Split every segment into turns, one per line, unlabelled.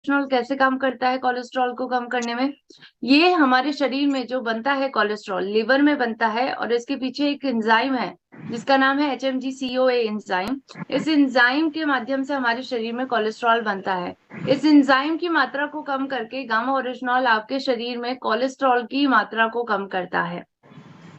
Cholesterol कैसे काम करता है कोलेस्ट्रॉल को कम करने में। ये हमारे शरीर में जो बनता है कोलेस्ट्रॉल लिवर में बनता है, और इसके पीछे एक एंजाइम है जिसका नाम है HMG-CoA एंजाइम। इस एंजाइम के माध्यम से हमारे शरीर में कोलेस्ट्रॉल बनता है। इस एंजाइम की मात्रा को कम करके गामा ओरिजिनॉल आपके शरीर में कोलेस्ट्रॉल की मात्रा को कम करता है।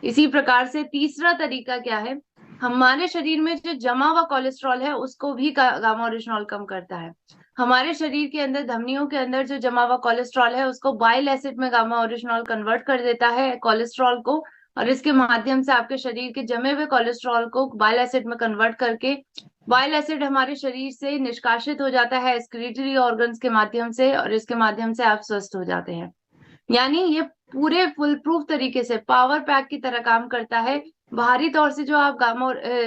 इसी प्रकार से तीसरा तरीका क्या है, हमारे शरीर में जो जमा हुआ कोलेस्ट्रॉल है उसको भी गामा ओरिजिनॉल कम करता है। हमारे शरीर के अंदर धमनियों के अंदर जो जमा हुआ कोलेस्ट्रॉल है उसको बाइल एसिड में गामा ओरिजिनॉल कन्वर्ट कर देता है कोलेस्ट्रॉल को, और इसके माध्यम से आपके शरीर के जमे हुए कोलेस्ट्रॉल को बाइल एसिड में कन्वर्ट करके बाइल एसिड हमारे शरीर से निष्कासित हो जाता है एक्सक्रीटरी ऑर्गन्स के माध्यम से, और इसके माध्यम से आप स्वस्थ हो जाते हैं। यानी ये पूरे फुल प्रूफ तरीके से पावर पैक की तरह काम करता है। बाहरी तौर से जो आप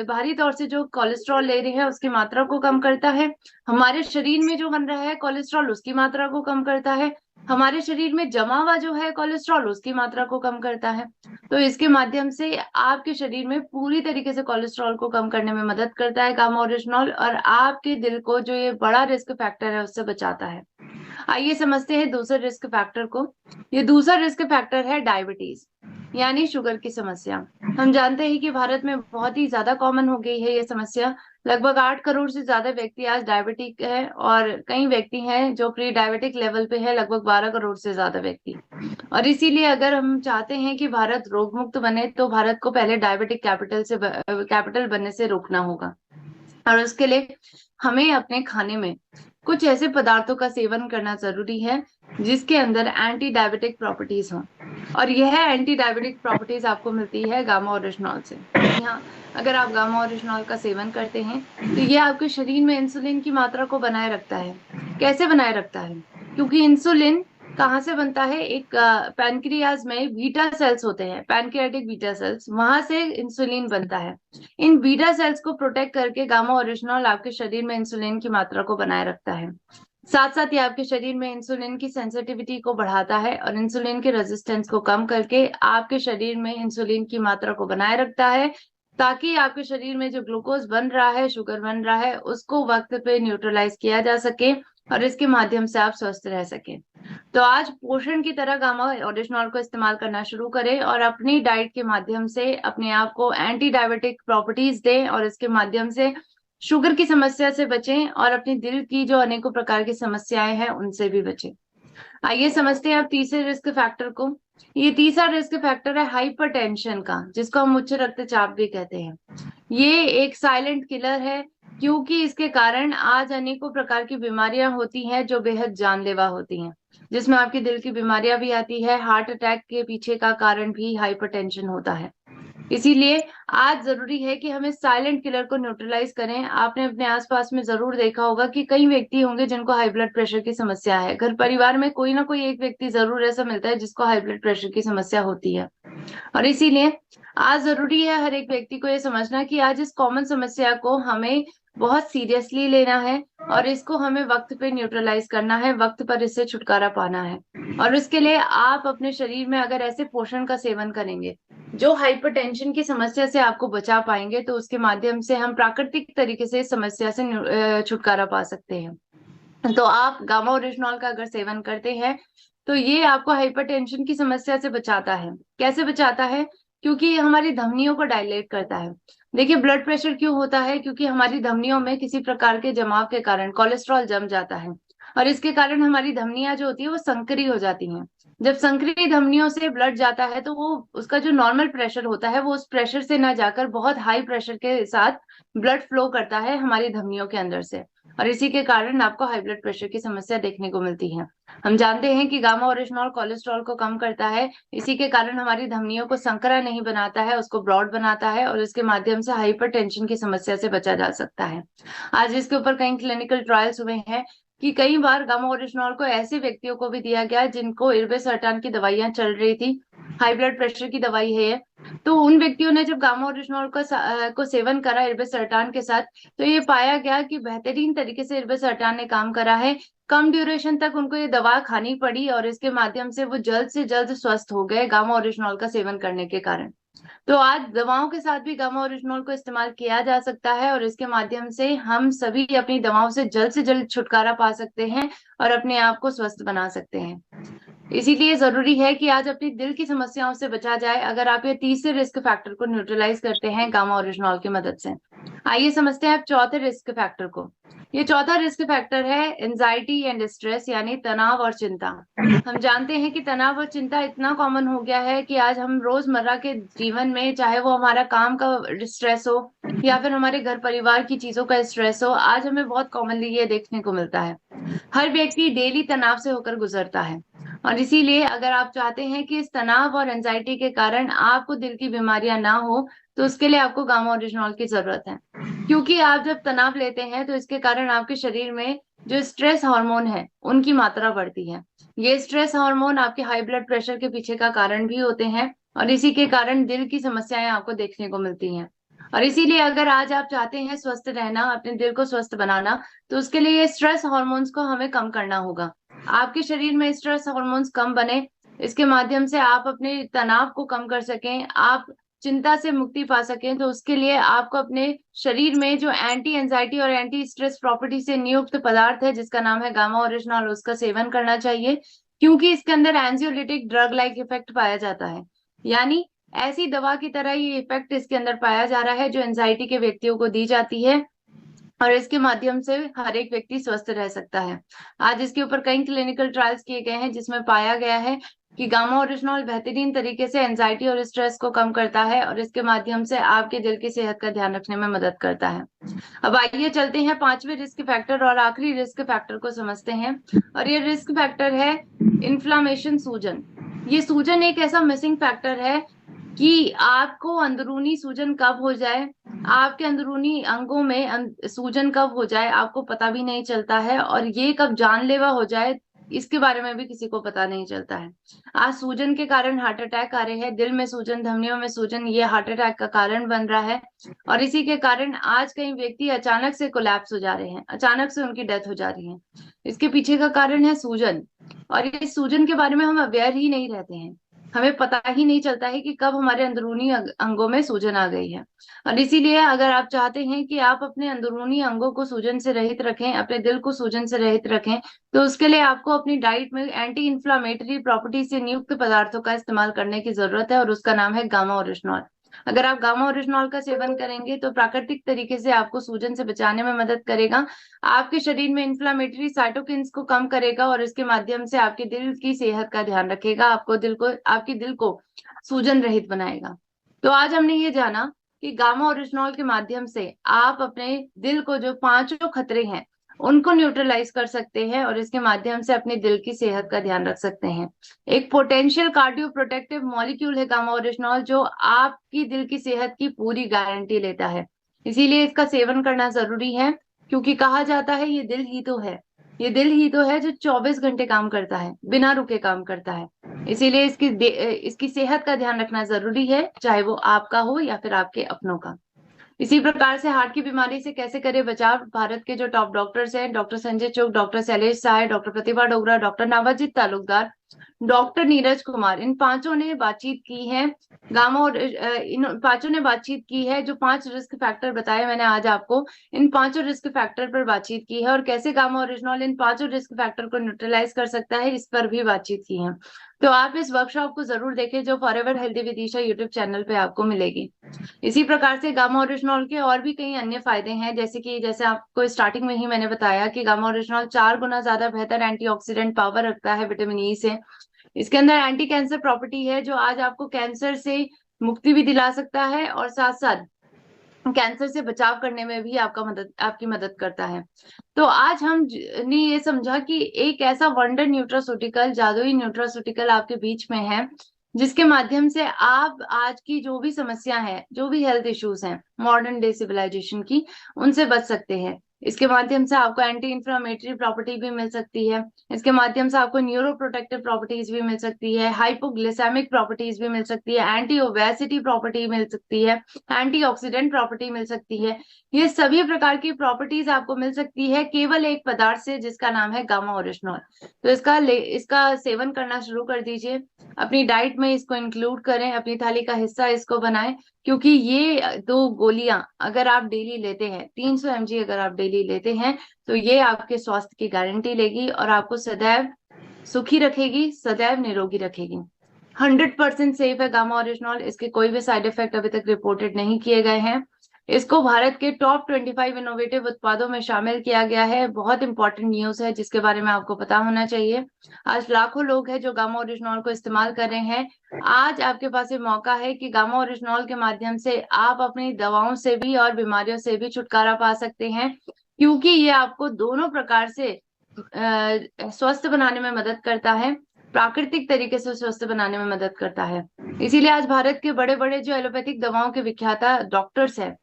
बाहरी तौर से जो कोलेस्ट्रॉल ले रहे हैं उसकी मात्रा को कम करता है। हमारे शरीर में जो बन रहा है कोलेस्ट्रॉल उसकी मात्रा को कम करता है। हमारे शरीर में जमा हुआ जो है कोलेस्ट्रॉल उसकी मात्रा को कम करता है। तो इसके माध्यम से आपके शरीर में पूरी तरीके से कोलेस्ट्रॉल को कम करने में मदद करता है गामा ओरिजिनॉल, और आपके दिल को जो ये बड़ा रिस्क फैक्टर है उससे बचाता है। आइए समझते हैं दूसरे रिस्क फैक्टर को। ये दूसरा रिस्क फैक्टर है डायबिटीज, यानी शुगर की समस्या। हम जानते हैं कि भारत में बहुत ही ज्यादा कॉमन हो गई है ये समस्या। लगभग 8 करोड़ से ज्यादा व्यक्ति आज डायबिटिक है, और कई व्यक्ति हैं जो प्री डायबिटिक लेवल पे है, लगभग 12 करोड़ से ज्यादा व्यक्ति। और इसीलिए अगर हम चाहते हैं कि भारत रोग मुक्त बने तो भारत को पहले डायबिटिक कैपिटल बनने से रोकना होगा। और उसके लिए हमें अपने खाने में कुछ ऐसे पदार्थों का सेवन करना जरूरी है जिसके अंदर एंटी डायबिटिक प्रॉपर्टीज हों, और यह एंटी डायबिटिक प्रॉपर्टीज आपको मिलती है गामा ओरिजिनॉल से। यहाँ अगर आप गामा ओरिजिनॉल का सेवन करते हैं तो यह आपके शरीर में इंसुलिन की मात्रा को बनाए रखता है। कैसे बनाए रखता है? क्योंकि इंसुलिन कहाँ से बनता है, एक पैनक्रियाज में बीटा सेल्स होते हैं, पैनक्रियाटिक बीटा सेल्स, वहां से इंसुलिन बनता है। इन बीटा सेल्स को प्रोटेक्ट करके गामा ओरिजिनॉल आपके शरीर में इंसुलिन की मात्रा को बनाए रखता है। साथ साथ ये आपके शरीर में इंसुलिन की सेंसिटिविटी को बढ़ाता है और इंसुलिन के रेजिस्टेंस को कम करके आपके शरीर में इंसुलिन की मात्रा को बनाए रखता है, ताकि आपके शरीर में जो ग्लूकोज बन रहा है, शुगर बन रहा है, उसको वक्त पे न्यूट्रलाइज किया जा सके और इसके माध्यम से आप स्वस्थ रह सके। तो आज पोषण की तरह गामा ओरिजिनॉल को इस्तेमाल करना शुरू करें और अपनी डाइट के माध्यम से अपने आप को एंटी डायबिटिक प्रॉपर्टीज दें, और इसके माध्यम से शुगर की समस्या से बचें और अपने दिल की जो अनेकों प्रकार की समस्याएं हैं उनसे भी बचें। आइए समझते हैं अब तीसरे रिस्क फैक्टर को। ये तीसरा रिस्क फैक्टर है हाइपरटेंशन का, जिसको हम उच्च रक्तचाप भी कहते हैं। ये एक साइलेंट किलर है, क्योंकि इसके कारण आज अनेकों प्रकार की बीमारियां होती हैं जो बेहद जानलेवा होती हैं, जिसमें आपके दिल की बीमारियां भी आती है। हार्ट अटैक के पीछे का कारण भी हाइपरटेंशन होता है। इसीलिए आज जरूरी है कि हम इस साइलेंट किलर को न्यूट्रलाइज करें। आपने अपने आसपास में जरूर देखा होगा कि कई व्यक्ति होंगे जिनको हाई ब्लड प्रेशर की समस्या है। घर परिवार में कोई ना कोई एक व्यक्ति जरूर ऐसा मिलता है जिसको हाई ब्लड प्रेशर की समस्या होती है। और इसीलिए आज जरूरी है हर एक व्यक्ति को ये समझना कि आज इस कॉमन समस्या को हमें बहुत सीरियसली लेना है, और इसको हमें वक्त पे न्यूट्रलाइज करना है, वक्त पर इससे छुटकारा पाना है। और इसके लिए आप अपने शरीर में अगर ऐसे पोषण का सेवन करेंगे जो हाइपरटेंशन की समस्या से आपको बचा पाएंगे, तो उसके माध्यम से हम प्राकृतिक तरीके से इस समस्या से छुटकारा पा सकते हैं। तो आप गामा ओरिजिनॉल का अगर सेवन करते हैं तो ये आपको हाइपरटेंशन की समस्या से बचाता है। कैसे बचाता है? क्योंकि ये हमारी धमनियों को डायलेट करता है। देखिए, ब्लड प्रेशर क्यों होता है? क्योंकि हमारी धमनियों में किसी प्रकार के जमाव के कारण कोलेस्ट्रॉल जम जाता है, और इसके कारण हमारी धमनियां जो होती है वो संकरी हो जाती हैं। जब संकरी धमनियों से ब्लड जाता है तो वो उसका जो नॉर्मल प्रेशर होता है वो उस प्रेशर से ना जाकर बहुत हाई प्रेशर के साथ ब्लड फ्लो करता है हमारी धमनियों के अंदर से, और इसी के कारण आपको हाई ब्लड प्रेशर की समस्या देखने को मिलती है। हम जानते हैं कि गामा ओरिजिनॉल कोलेस्ट्रॉल को कम करता है, इसी के कारण हमारी धमनियों को संकरा नहीं बनाता है, उसको ब्रॉड बनाता है, और इसके माध्यम से हाइपरटेंशन की समस्या से बचा जा सकता है। आज इसके ऊपर कई क्लिनिकल ट्रायल्स हुए हैं कि कई बार गामा ओरिजिनॉल को ऐसे व्यक्तियों को भी दिया गया जिनको इर्बेसर्टान की दवाइयां चल रही थी, हाई ब्लड प्रेशर की दवाई है ये। तो उन व्यक्तियों ने जब गामा ओरिजिनॉल को सेवन करा इर्बेसर्टान के साथ, तो ये पाया गया कि बेहतरीन तरीके से इर्बेसर्टान ने काम करा है। कम ड्यूरेशन तक उनको ये दवा खानी पड़ी, और इसके माध्यम से वो जल्द से जल्द स्वस्थ हो गए गामा ओरिजिनॉल का सेवन करने के कारण। तो आज दवाओं के साथ भी गामा ओरिजिनॉल को इस्तेमाल किया जा सकता है और इसके माध्यम से हम सभी अपनी दवाओं से जल्द छुटकारा पा सकते हैं और अपने आप को स्वस्थ बना सकते हैं। इसीलिए जरूरी है कि आज अपनी दिल की समस्याओं से बचा जाए अगर आप ये तीसरे रिस्क फैक्टर को न्यूट्रलाइज करते हैं गामा ओरिजिनॉल की मदद से। आइए समझते हैं अब चौथे रिस्क फैक्टर को। ये चौथा रिस्क फैक्टर है एंजाइटी एंड स्ट्रेस, यानी तनाव और चिंता। हम जानते हैं कि तनाव और चिंता इतना कॉमन हो गया है कि आज हम रोजमर्रा के जीवन में, चाहे वो हमारा काम का स्ट्रेस हो या फिर हमारे घर परिवार की चीजों का स्ट्रेस हो, आज हमें बहुत कॉमनली ये देखने को मिलता है। हर व्यक्ति डेली तनाव से होकर गुजरता है और इसीलिए अगर आप चाहते हैं कि इस तनाव और एंजाइटी के कारण आपको दिल की बीमारियां ना हो, तो उसके लिए आपको गामा ओरिजिनॉल की जरूरत है। क्योंकि आप जब तनाव लेते हैं तो इसके कारण आपके शरीर में जो स्ट्रेस हार्मोन है उनकी मात्रा बढ़ती है। ये स्ट्रेस हार्मोन आपके हाई ब्लड प्रेशर के पीछे का कारण भी होते हैं और इसी के कारण दिल की समस्याएं आपको देखने को मिलती हैं। और इसीलिए अगर आज आप चाहते हैं स्वस्थ रहना, अपने दिल को स्वस्थ बनाना, तो उसके लिए ये स्ट्रेस हार्मोन्स को हमें कम करना होगा। आपके शरीर में स्ट्रेस हार्मोन्स कम बने, इसके माध्यम से आप अपने तनाव को कम कर सकें, आप चिंता से मुक्ति पा सकें, तो उसके लिए आपको अपने शरीर में जो एंटी एंजाइटी और एंटी स्ट्रेस प्रॉपर्टी से नियुक्त पदार्थ है जिसका नाम है गामा ओरिजिनॉल, उसका सेवन करना चाहिए। क्योंकि इसके अंदर एंजियोलिटिक ड्रग लाइक इफेक्ट पाया जाता है, यानी ऐसी दवा की तरह ये इफेक्ट इसके अंदर पाया जा रहा है जो एंजाइटी के व्यक्तियों को दी जाती है और इसके माध्यम से हर एक व्यक्ति स्वस्थ रह सकता है। आज इसके ऊपर कई क्लिनिकल ट्रायल्स किए गए हैं जिसमें पाया गया है कि गामा ओरिजिनॉल बेहतरीन तरीके से एंजाइटी और स्ट्रेस को कम करता है और इसके माध्यम से आपके दिल की सेहत का ध्यान रखने में मदद करता है। अब आइए चलते हैं पांचवें रिस्क फैक्टर और आखिरी रिस्क फैक्टर को समझते हैं, और ये रिस्क फैक्टर है इन्फ्लामेशन, सूजन। ये सूजन एक ऐसा मिसिंग फैक्टर है कि आपको अंदरूनी सूजन कब हो जाए, आपके अंदरूनी अंगों में सूजन कब हो जाए आपको पता भी नहीं चलता है, और ये कब जानलेवा हो जाए इसके बारे में भी किसी को पता नहीं चलता है। आज सूजन के कारण हार्ट अटैक आ रहे हैं, दिल में सूजन, धमनियों में सूजन, ये हार्ट अटैक का कारण बन रहा है। और इसी के कारण आज कई व्यक्ति अचानक से कोलैप्स हो जा रहे हैं, अचानक से उनकी डेथ हो जा रही है। इसके पीछे का कारण है सूजन, और इस सूजन के बारे में हम अवेयर ही नहीं रहते हैं, हमें पता ही नहीं चलता है कि कब हमारे अंदरूनी अंगों में सूजन आ गई है। और इसीलिए अगर आप चाहते हैं कि आप अपने अंदरूनी अंगों को सूजन से रहित रखें, अपने दिल को सूजन से रहित रखें, तो उसके लिए आपको अपनी डाइट में एंटी इंफ्लामेटरी प्रॉपर्टी से नियुक्त पदार्थों का इस्तेमाल करने की जरूरत है और उसका नाम है गामा ओरिजिनॉल। अगर आप गामा ओरिजिनॉल का सेवन करेंगे तो प्राकृतिक तरीके से आपको सूजन से बचाने में मदद करेगा, आपके शरीर में इन्फ्लामेटरी साइटोकिन्स को कम करेगा और इसके माध्यम से आपके दिल की सेहत का ध्यान रखेगा, आपके दिल को सूजन रहित बनाएगा। तो आज हमने ये जाना कि गामा ओरिजिनॉल के माध्यम से आप अपने दिल को जो पांचों खतरे हैं उनको न्यूट्रलाइज कर सकते हैं और इसके माध्यम से अपने दिल की सेहत का ध्यान रख सकते हैं। एक पोटेंशियल कार्डियो प्रोटेक्टिव मॉलिक्यूल है गामा ओरिजिनॉल, जो आपकी दिल की सेहत की पूरी गारंटी लेता है। इसीलिए इसका सेवन करना जरूरी है, क्योंकि कहा जाता है ये दिल ही तो है, ये दिल ही तो है जो 24 घंटे काम करता है, बिना रुके काम करता है। इसीलिए इसकी सेहत का ध्यान रखना जरूरी है, चाहे वो आपका हो या फिर आपके अपनों का। इसी प्रकार से हार्ट की बीमारी से कैसे करें बचाव, भारत के जो टॉप डॉक्टर्स हैं, डॉक्टर संजय चुग, डॉक्टर शैलेश साय, डॉक्टर प्रतिभा डोगरा, डॉक्टर नवाजीत तालुकदार, डॉक्टर नीरज कुमार, इन पांचों ने बातचीत की है इन पांचों ने बातचीत की है। जो 5 रिस्क फैक्टर बताए मैंने आज आपको, इन पांचों रिस्क फैक्टर पर बातचीत की है और कैसे गामा ओरिजिनॉल इन पांचों रिस्क फैक्टर को न्यूट्रलाइज कर सकता है, इस पर भी बातचीत की है। तो आप इस वर्कशॉप को जरूर देखें जो forever healthy with Isha YouTube channel पे आपको मिलेगी। इसी प्रकार से गामा ओरिजिनॉल के और भी कई अन्य फायदे हैं, जैसे आपको स्टार्टिंग में ही मैंने बताया कि गामा ओरिजिनॉल 4 गुना ज्यादा बेहतर एंटीऑक्सीडेंट पावर रखता है विटामिन ई से। इसके अंदर एंटी कैंसर प्रॉपर्टी है जो आज आपको कैंसर से मुक्ति भी दिला सकता है और साथ साथ कैंसर से बचाव करने में भी आपकी मदद करता है। तो आज हमने ये समझा कि एक ऐसा वंडर न्यूट्रास्यूटिकल, जादुई न्यूट्रास्यूटिकल आपके बीच में है जिसके माध्यम से आप आज की जो भी समस्या है, जो भी हेल्थ इश्यूज हैं मॉडर्न डे सिविलाइजेशन की, उनसे बच सकते हैं। इसके माध्यम से आपको एंटी इंफ्लामेटरी प्रॉपर्टी भी मिल सकती है। इसके माध्यम से आपको न्यूरो प्रोटेक्टिव प्रॉपर्टीज भी मिल सकती है, हाइपोग्लिसेमिक प्रॉपर्टीज भी मिल सकती है, एंटी ओबेसिटी प्रॉपर्टी मिल सकती है, एंटीऑक्सीडेंट प्रॉपर्टी मिल सकती है। ये सभी प्रकार की प्रॉपर्टीज आपको मिल सकती है केवल एक पदार्थ से, जिसका नाम है गामा ओरिजिनॉल। तो इसका सेवन करना शुरू कर दीजिए, अपनी डाइट में इसको इंक्लूड करें, अपनी थाली का हिस्सा इसको बनाएं। क्योंकि ये 2 गोलियां अगर आप डेली लेते हैं, 300 mg अगर आप डेली लेते हैं, तो ये आपके स्वास्थ्य की गारंटी लेगी और आपको सदैव सुखी रखेगी, सदैव निरोगी रखेगी। 100% सेफ है गामा ओरिजिनॉल, इसके कोई भी साइड इफेक्ट अभी तक रिपोर्टेड नहीं किए गए हैं। इसको भारत के टॉप 25 इनोवेटिव उत्पादों में शामिल किया गया है। बहुत इंपॉर्टेंट न्यूज है जिसके बारे में आपको पता होना चाहिए। आज लाखों लोग हैं जो गामा ओरिजिनॉल को इस्तेमाल कर रहे हैं। आज आपके पास ये मौका है कि गामा ओरिजिनॉल के माध्यम से आप अपनी दवाओं से भी और बीमारियों से भी छुटकारा पा सकते हैं, क्योंकि ये आपको दोनों प्रकार से स्वस्थ बनाने में मदद करता है, प्राकृतिक तरीके से स्वस्थ बनाने में मदद करता है। इसीलिए आज भारत के बड़े बड़े जो एलोपैथिक दवाओं के विख्याता डॉक्टर्स हैं,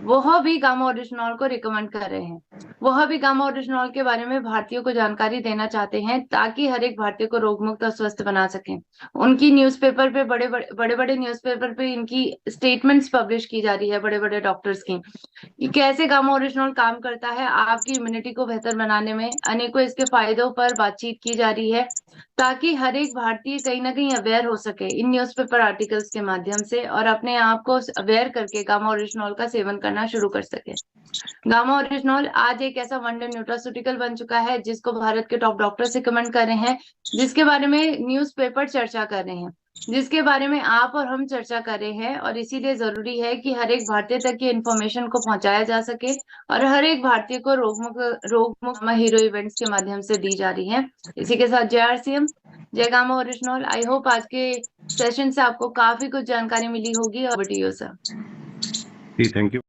वह भी गामा ओरिजिनॉल को रिकमेंड कर रहे हैं। वह भी गामा ओरिजिनॉल के बारे में भारतीयों को जानकारी देना चाहते हैं, ताकि हर एक भारतीय को रोग मुक्त और स्वस्थ बना सकें। उनकी न्यूज़पेपर पे बड़े बड़े न्यूज़पेपर पे इनकी स्टेटमेंट्स पब्लिश की जा रही है, बड़े बड़े डॉक्टर्स की, कि कैसे गामा ओरिजिनॉल काम करता है आपकी इम्यूनिटी को बेहतर बनाने में। अनेकों इसके फायदों पर बातचीत की जा रही है, ताकि हर एक भारतीय कहीं ना कहीं अवेयर हो सके इन न्यूज़पेपर आर्टिकल्स के माध्यम से, और अपने आप को अवेयर करके गामा ओरिजिनॉल का सेवन करना शुरू कर सके। गामा ओरिजिनॉल आज एक ऐसा वंडर न्यूट्रास्यूटिकल बन चुका है जिसको भारत के टॉप डॉक्टर्स रिकमेंड कर रहे हैं, जिसके बारे में न्यूज़पेपर चर्चा कर रहे हैं, जिसके बारे में आप और हम चर्चा कर रहे हैं। और इसीलिए जरूरी है कि हर एक भारतीय तक ये इन्फॉर्मेशन को पहुंचाया जा सके, और हर एक भारतीय को रोग मुक्त हीरो इवेंट्स के माध्यम से दी जा रही है। इसी के साथ जय RCM, जय गामा ओरिजिनॉल। आई होप आज के सेशन से आपको काफी कुछ जानकारी मिली होगी। और सर,
थैंक यू।